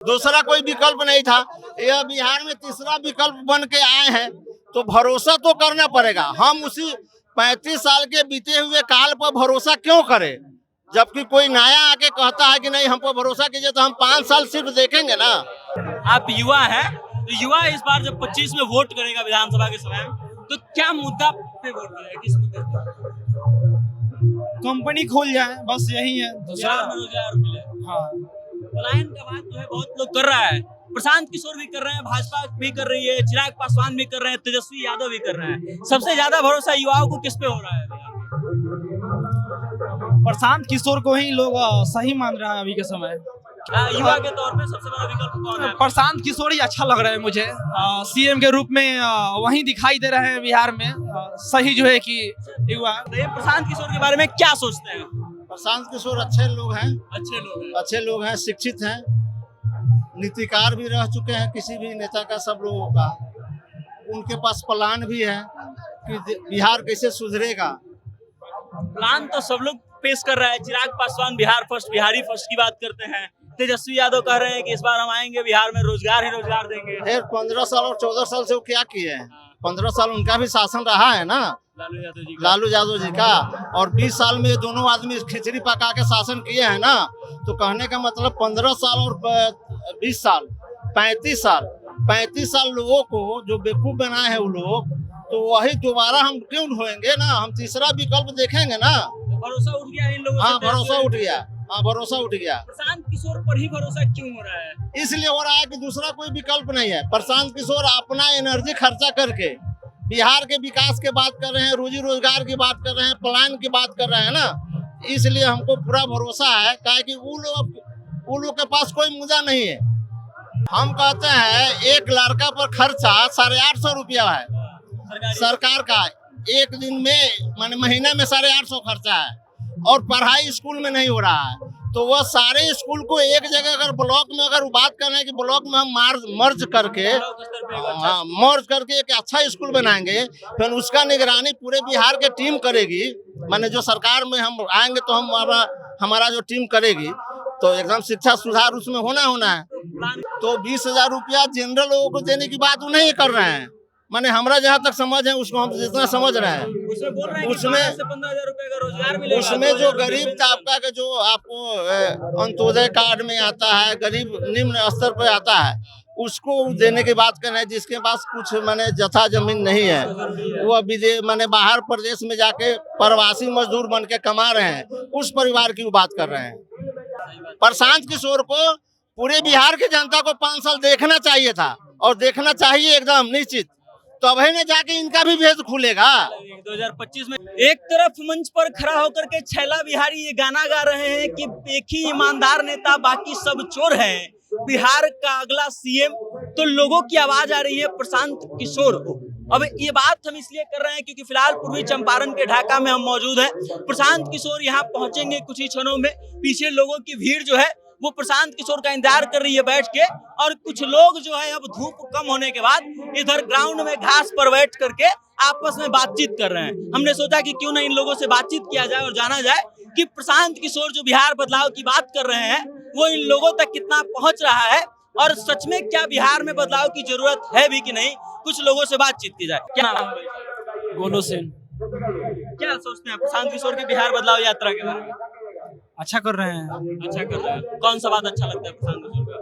दूसरा कोई विकल्प नहीं था। यह बिहार में तीसरा विकल्प बन के आए हैं, तो भरोसा तो करना पड़ेगा। हम उसी 35 साल के बीते हुए काल पर भरोसा क्यों करें, जबकि कोई नया आके कहता है कि नहीं हम पर भरोसा कीजिए, तो हम 5 साल सिर्फ देखेंगे ना। आप युवा हैं, तो युवा इस बार जब 25 में वोट करेगा विधानसभा के समय में, तो क्या मुद्दा पे वोट करेगा, किस मुद्दे पे? कंपनी खोल जाए, बस यही है। दूसरा बिहार में रोजगार मिले। हाँ, पलायन का बात जो है बहुत लोग कर रहा है। प्रशांत किशोर भी कर रहे हैं, भाजपा भी कर रही है, चिराग पासवान भी कर रहे हैं, तेजस्वी यादव भी कर रहे हैं। सबसे ज्यादा भरोसा युवाओं को किस पे हो रहा है बिहार में? प्रशांत किशोर को ही लोग सही मान रहे हैं अभी के समय। युवा के तौर पे सबसे बड़ा विकल्प कौन है? प्रशांत किशोर ही अच्छा लग रहा है मुझे। सीएम के रूप में वही दिखाई दे रहे हैं बिहार में। सही जो है कि युवा। तो ये प्रशांत किशोर के बारे में क्या सोचते हैं? प्रशांत किशोर अच्छे लोग हैं, अच्छे लोग हैं। शिक्षित हैं, नीतिकार भी रह चुके हैं किसी भी नेता का, सब लोगों का। उनके पास प्लान भी है कि बिहार कैसे सुधरेगा। प्लान तो सब लोग पेश कर रहा है। चिराग पासवान बिहार फर्स्ट, बिहारी फर्स्ट की बात करते हैं। तेजस्वी यादव कह रहे हैं कि इस बार हम आएंगे बिहार में रोजगार ही रोजगार देंगे। फिर 15 साल और 14 साल से वो क्या किए हैं? 15 साल उनका भी शासन रहा है ना, लालू यादव जी का। और 20 साल में दोनों आदमी खिचड़ी पका के शासन किए हैं ना। तो कहने का मतलब 15 साल और 20 साल 35 साल लोगों को जो बेवकूफ बनाए हैं वो लोग, तो वही दोबारा हम क्यों ढोएंगे ना। हम तीसरा विकल्प देखेंगे ना। भरोसा उठ गया इन लोगों हाँ, से? भरोसा उठ गया। प्रशांत किशोर पर ही भरोसा क्यों हो रहा है? इसलिए हो रहा है कि दूसरा कोई विकल्प नहीं है। प्रशांत किशोर अपना एनर्जी खर्चा करके बिहार के विकास के बात कर रहे हैं, रोजी रोजगार की बात कर रहे हैं, प्लान की बात कर रहे हैं ना। इसलिए हमको पूरा भरोसा है, काहे कि वो लोग के पास कोई मुद्दा नहीं है। हम कहते हैं एक लड़का पर खर्चा 850 रुपया है सरकार का। एक दिन में माने महीना में 850 खर्चा है, और पढ़ाई स्कूल में नहीं हो रहा है। तो वह सारे स्कूल को एक जगह अगर ब्लॉक में अगर बात कर रहे हैं कि ब्लॉक में हम मर्ज करके एक अच्छा स्कूल बनाएंगे, फिर उसका निगरानी पूरे बिहार के टीम करेगी। माने जो सरकार में हम आएंगे तो हमारा जो टीम करेगी, तो एकदम शिक्षा सुधार उसमें होना है। तो 20,000 रुपया जनरल लोगों को देने की बात वो नहीं कर रहे हैं। माने हमारा जहाँ तक समझ है, उसको हम जितना समझ रहे हैं, उसमें बोल रहे हैं कि 12 से 15,000 रुपए का रोजगार मिलेगा। उसमें जो गरीब तबका के जो आपको अंत्योदय कार्ड में आता है, गरीब निम्न स्तर पर आता है, उसको देने की बात कर रहे हैं। जिसके पास कुछ माने जथा जमीन नहीं है, वो विदेश माने बाहर प्रदेश में जाके प्रवासी मजदूर बन के कमा रहे हैं, उस परिवार की बात कर रहे हैं। प्रशांत किशोर को पूरे बिहार की जनता को 5 साल देखना चाहिए था, और देखना चाहिए एकदम निश्चित। तो अब है ना जाके इनका भी भेद खुलेगा 2025 में। एक तरफ मंच पर खड़ा होकर के छैला बिहारी ये गाना गा रहे हैं कि एक ही ईमानदार नेता, बाकी सब चोर हैं, बिहार का अगला सीएम। तो लोगों की आवाज आ रही है प्रशांत किशोर को। अब ये बात हम इसलिए कर रहे हैं क्योंकि फिलहाल पूर्वी चंपारण के ढाका में हम मौजूद हैं। प्रशांत किशोर यहाँ पहुंचेंगे कुछ ही क्षणों में। पीछे लोगों की भीड़ जो है वो प्रशांत किशोर का इंतजार कर रही है बैठ के। और कुछ लोग जो है अब धूप कम होने के बाद इधर ग्राउंड में घास पर बैठ करके आपस में बातचीत कर रहे हैं। हमने सोचा कि क्यों ना इन लोगों से बातचीत किया जाए और जाना जाए कि प्रशांत किशोर जो बिहार बदलाव की बात कर रहे हैं वो इन लोगों तक कितना पहुंच रहा है, और सच में क्या बिहार में बदलाव की जरूरत है भी कि नहीं। कुछ लोगों से बातचीत की जाए। क्या नाम है? गोलू सिंह। क्या सोचते हैं प्रशांत किशोर की बिहार बदलाव यात्रा के बारे में? अच्छा कर रहे हैं। अच्छा कर रहे हैं। कौन सा बात अच्छा लगता है प्रशांत किशोर का?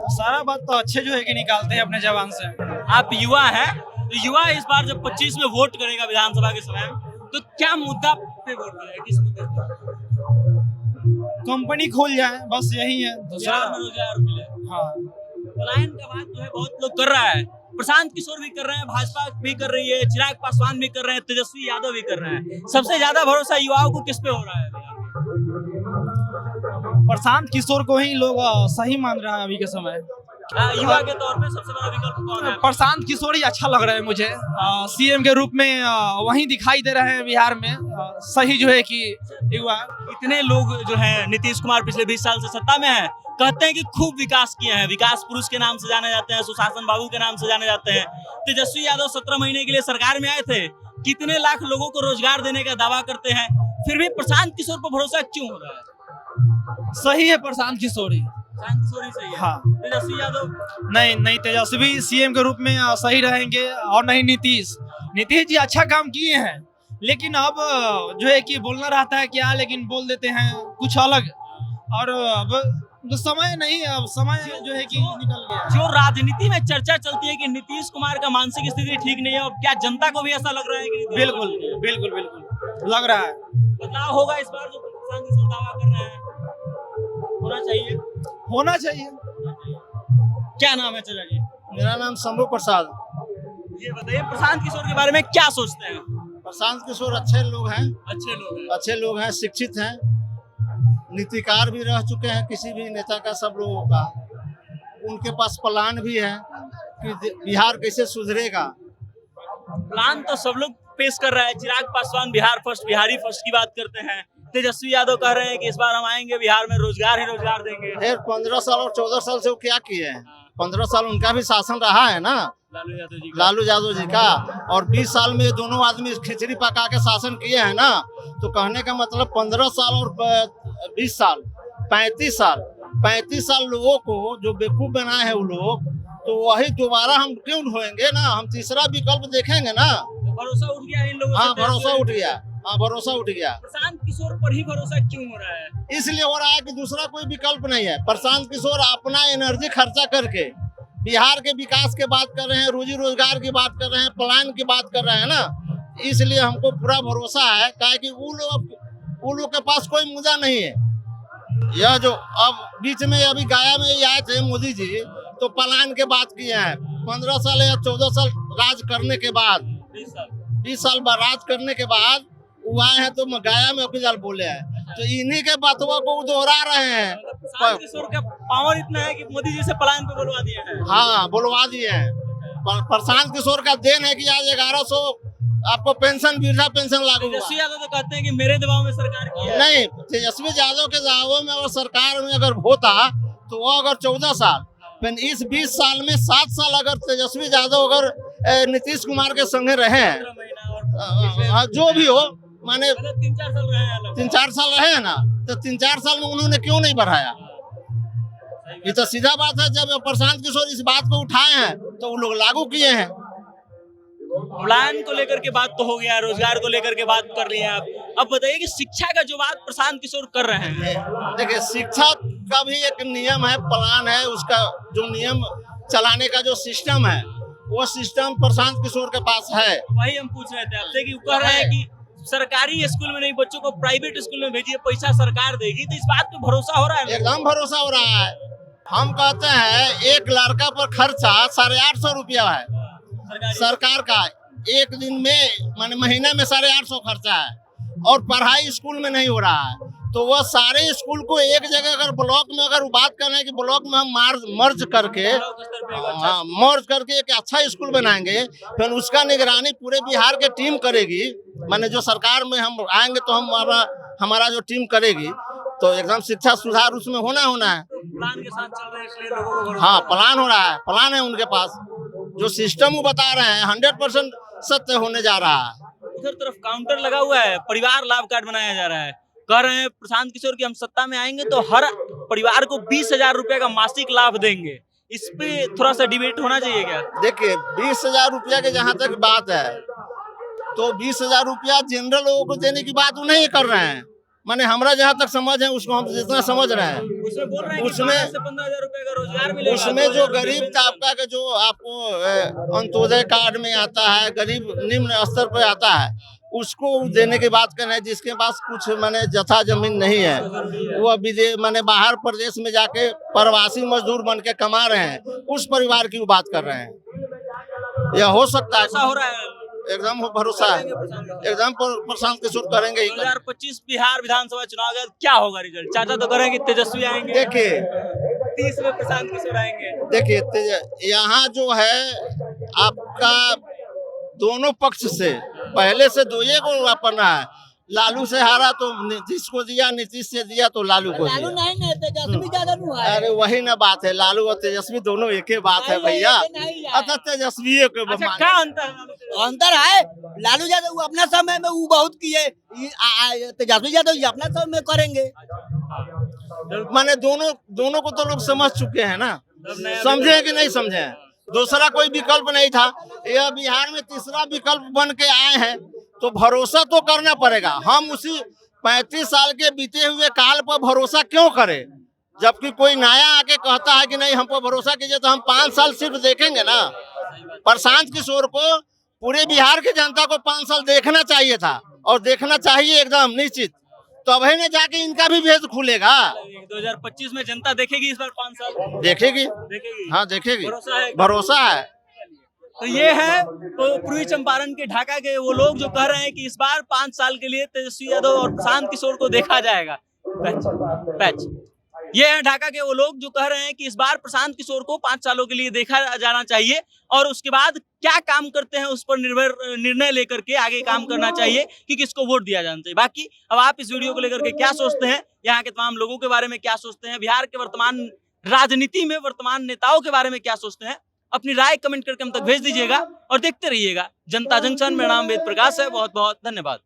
सारा बात तो अच्छे जो है कि निकालते हैं अपने जवान से। आप युवा हैं, तो युवा इस बार जब 25 में वोट करेगा विधानसभा के समय में, तो क्या मुद्दा पे वोट करेगा, किस मुद्दे पे? कंपनी खोल जाए, बस यही है। दूसरा बिहार में रोजगार मिले। हाँ, पलायन का बात जो है बहुत लोग कर रहा है। प्रशांत किशोर भी कर रहे हैं, भाजपा भी कर रही है, चिराग पासवान भी कर रहे हैं, तेजस्वी यादव भी कर रहे हैं। सबसे ज्यादा भरोसा युवाओं को किस पे हो रहा है बिहार में? प्रशांत किशोर को ही लोग सही मान रहे हैं अभी के समय। युवा के तौर पे सबसे बड़ा विकल्प कौन है? प्रशांत किशोर ही अच्छा लग रहा है मुझे। सीएम के रूप में वही दिखाई दे रहे हैं बिहार में। सही जो है कि युवा। इतने लोग जो हैं, नीतीश कुमार पिछले 20 साल से सत्ता में है, कहते हैं कि खूब विकास किए हैं, विकास पुरुष के नाम से जाने जाते हैं, सुशासन बाबू के नाम से जाने जाते हैं। तेजस्वी यादव 17 महीने के लिए सरकार में आए थे, कितने लाख लोगों को रोजगार देने का दावा करते हैं, फिर भी प्रशांत किशोर पर भरोसा क्यों हो रहा है? सही है प्रशांत किशोर ही। प्रशांत किशोर ही सही है। हाँ। तेजस्वी यादव नहीं तेजस्वी सीएम के रूप में सही रहेंगे, और नहीं नीतीश जी अच्छा काम किए हैं, लेकिन अब जो है कि बोलना रहता है क्या, लेकिन बोल देते हैं कुछ अलग। और अब तो समय नहीं, अब समय जो है कि निकल गया। जो राजनीति में चर्चा चलती है कि नीतीश कुमार का मानसिक स्थिति ठीक नहीं है, अब क्या जनता को भी ऐसा लग रहा है कि बिल्कुल लग रहा है। बदलाव होगा इस बार जो प्रशांत किशोर दावा कर रहे हैं? होना चाहिए। क्या नाम है चाचा जी? मेरा नाम शंभू प्रसाद। ये बताइए प्रशांत किशोर के बारे में क्या सोचते हैं? प्रशांत किशोर अच्छे लोग हैं, अच्छे लोग हैं। शिक्षित हैं, नीतिकार भी रह चुके हैं किसी भी नेता का, सब लोगों का। उनके पास प्लान भी है कि बिहार कैसे सुधरेगा। प्लान तो सब लोग पेश कर रहा है। चिराग पासवान बिहार फर्स्ट, बिहारी फर्स्ट की बात करते हैं। तेजस्वी यादव कह रहे हैं कि इस बार हम आएंगे बिहार में रोजगार ही रोजगार देंगे। फिर 15 साल और 14 साल से वो क्या किए हैं? 15 साल उनका भी शासन रहा है ना, लालू यादव जी का, और 20 साल में दोनों आदमी खिचड़ी पका के शासन किए हैं ना। तो कहने का मतलब 15 साल और 20 साल 35 साल लोगों को जो बेवकूफ बनाए हैं वो लोग, तो वही दोबारा हम क्यों ढोएंगे ना? हम तीसरा विकल्प देखेंगे ना। भरोसा उठ गया इन लोगों से? हाँ, भरोसा उठ गया। प्रशांत किशोर पर ही भरोसा क्यों हो रहा है? इसलिए हो रहा है कि दूसरा कोई विकल्प नहीं है। प्रशांत किशोर अपना एनर्जी खर्चा करके बिहार के विकास के बात कर रहे हैं, रोजी रोजगार की बात कर रहे हैं, प्लान की बात कर रहे हैं ना। इसलिए हमको पूरा भरोसा है, कि वो लोग के पास कोई मुद्दा नहीं है। यह जो अब बीच में अभी गया में आए थे मोदी जी, तो प्लान के बात किए हैं। 15 साल या 14 साल राज करने के बाद, 20 साल राज करने के बाद वो आए हैं, तो गया में अपनी जाल बोले हैं। तो इन्हीं के बातों को दोहरा रहे हैं। प्रशांत किशोर का पावर इतना है कि मोदी जी से प्लान पे बुलवा दिए हैं। हाँ, बुलवा दिए हैं। प्रशांत किशोर का देन है कि आज 1100 आपको पेंशन, वृद्धा पेंशन लागू हुआ। तेजस्वी यादव तो कहते हैं कि मेरे दबाव में सरकार की है। नहीं, तेजस्वी यादव के दबाव में अगर सरकार में अगर होता तो वो अगर 14 साल, फिर इस 20 साल में 7 साल अगर तेजस्वी यादव अगर नीतीश कुमार के संगे रहे, जो भी हो, माने 3-4 साल रहे हैं। 3-4 साल रहे हैं ना, तो 3-4 साल में उन्होंने क्यों नहीं बढ़ाया? ये तो सीधा बात है। जब प्रशांत किशोर इस बात को उठाए हैं तो वो लोग लागू किए हैं। प्लान को लेकर के बात तो हो गया, रोजगार को लेकर के बात कर लिया आप। अब बताइए कि शिक्षा का जो बात प्रशांत किशोर कर रहे हैं। देखिए, शिक्षा का भी एक नियम है, प्लान है, उसका जो नियम चलाने का जो सिस्टम है, वो सिस्टम प्रशांत किशोर के पास है। वही हम पूछ रहे थे आपसे कि वो कह रहे हैं कि सरकारी स्कूल में नहीं, बच्चों को प्राइवेट स्कूल में भेजिए, पैसा सरकार देगी। तो इस बात पे भरोसा हो रहा है? एकदम भरोसा हो रहा है। हम कहते हैं एक लड़का पर खर्चा 850 रुपया है सरकार का, एक दिन में, माने महीना में 850 खर्चा है, और पढ़ाई स्कूल में नहीं हो रहा है। तो वह सारे स्कूल को एक जगह अगर ब्लॉक में अगर बात कर रहे हैं कि ब्लॉक में हम मर्ज करके एक अच्छा स्कूल बनाएंगे, फिर उसका निगरानी पूरे बिहार के टीम करेगी। माने जो सरकार में हम आएंगे तो हमारा जो टीम करेगी, तो एकदम शिक्षा सुधार उसमें होना है। प्लान के साथ चल रहे हैं, इसलिए लोगों को हाँ, प्लान हो रहा है, प्लान है उनके पास। जो सिस्टम वो बता रहे हैं 100% सत्य होने जा रहा है। उधर तरफ काउंटर लगा हुआ है, परिवार लाभ कार्ड बनाया जा रहा है। कह रहे हैं प्रशांत किशोर की हम सत्ता में आएंगे तो हर परिवार को 20,000 रुपए का मासिक लाभ देंगे। इस पे थोड़ा सा डिबेट होना चाहिए क्या? देखिए, 20,000 रुपया के जहाँ तक बात है, तो 20,000 रुपया जनरल लोगों को देने की बात वो नहीं कर रहे हैं। माने हमरा जहाँ तक समझ है, उसको हम जितना समझ रहे हैं, उसमें बोल रहे हैं कि 12 से 15,000 रुपए का रोजगार मिलेगा। उसमें जो गरीब तबका का जो आपको अंत्योदय कार्ड में आता है, गरीब निम्न स्तर पर आता है, उसको देने की बात कर रहे हैं। जिसके पास कुछ माने जथा जमीन नहीं है, वो विदेश माने बाहर प्रदेश में जाके प्रवासी मजदूर बन के कमा रहे हैं, उस परिवार की बात कर रहे हैं। यह हो सकता है, ऐसा हो रहा है। एकदम भरोसा है, एकदम प्रशांत किशोर करेंगे ही। 2025 बिहार विधानसभा चुनाव का क्या होगा रिजल्ट? चाचा तो करेंगे तेजस्वी आएंगे। देखिए 30 में प्रशांत किशोर आएंगे। देखिए, यहाँ जो है आपका दोनों पक्ष से पहले से दो ये को वापरना है। लालू से हारा तो नीतीश को दिया, नीतीश से दिया तो लालू को दिया। नहीं तेजस्वी ज्यादा नहीं है। अरे वही ना बात है, लालू और तेजस्वी दोनों एक ही बात है भैया। अच्छा, तेजस्वी अच्छा, क्या अंतर है? लालू यादव वो अपना समय में वो बहुत किए, तेजस्वी यादव अपना समय में करेंगे। माने दोनों को तो लोग समझ चुके हैं ना, समझे कि नहीं समझे हैं। दूसरा कोई विकल्प नहीं था, यह बिहार में तीसरा विकल्प बन के आए हैं, तो भरोसा तो करना पड़ेगा। हम उसी 35 साल के बीते हुए काल पर भरोसा क्यों करें, जबकि कोई नया आके कहता है कि नहीं हम पर भरोसा कीजिए, तो हम 5 साल सिर्फ देखेंगे ना। प्रशांत किशोर को पूरे बिहार की जनता को 5 साल देखना चाहिए था, और देखना चाहिए एकदम निश्चित, तभी न जाके इनका भी भेद खुलेगा। 2025 में जनता देखेगी इस बार 5 साल देखेगी, देखेगी। हाँ देखेगी, भरोसा है। है। तो ये है तो पूर्वी चंपारण के ढाका के वो लोग जो कह रहे हैं कि इस बार 5 साल के लिए तेजस्वी यादव और प्रशांत किशोर को देखा जाएगा। पैच ये है ढाका के वो लोग जो कह रहे हैं कि इस बार प्रशांत किशोर को 5 सालों के लिए देखा जाना चाहिए, और उसके बाद क्या काम करते हैं उस पर निर्णय लेकर के आगे काम करना चाहिए कि किसको वोट दिया जाना चाहिए। बाकी अब आप इस वीडियो को लेकर के क्या सोचते हैं, यहाँ के तमाम लोगों के बारे में क्या सोचते हैं, बिहार के वर्तमान राजनीति में वर्तमान नेताओं के बारे में क्या सोचते हैं, अपनी राय कमेंट करके हम तक भेज दीजिएगा और देखते रहिएगा जनता जंक्शन। मेरा नाम वेद प्रकाश है, बहुत बहुत धन्यवाद।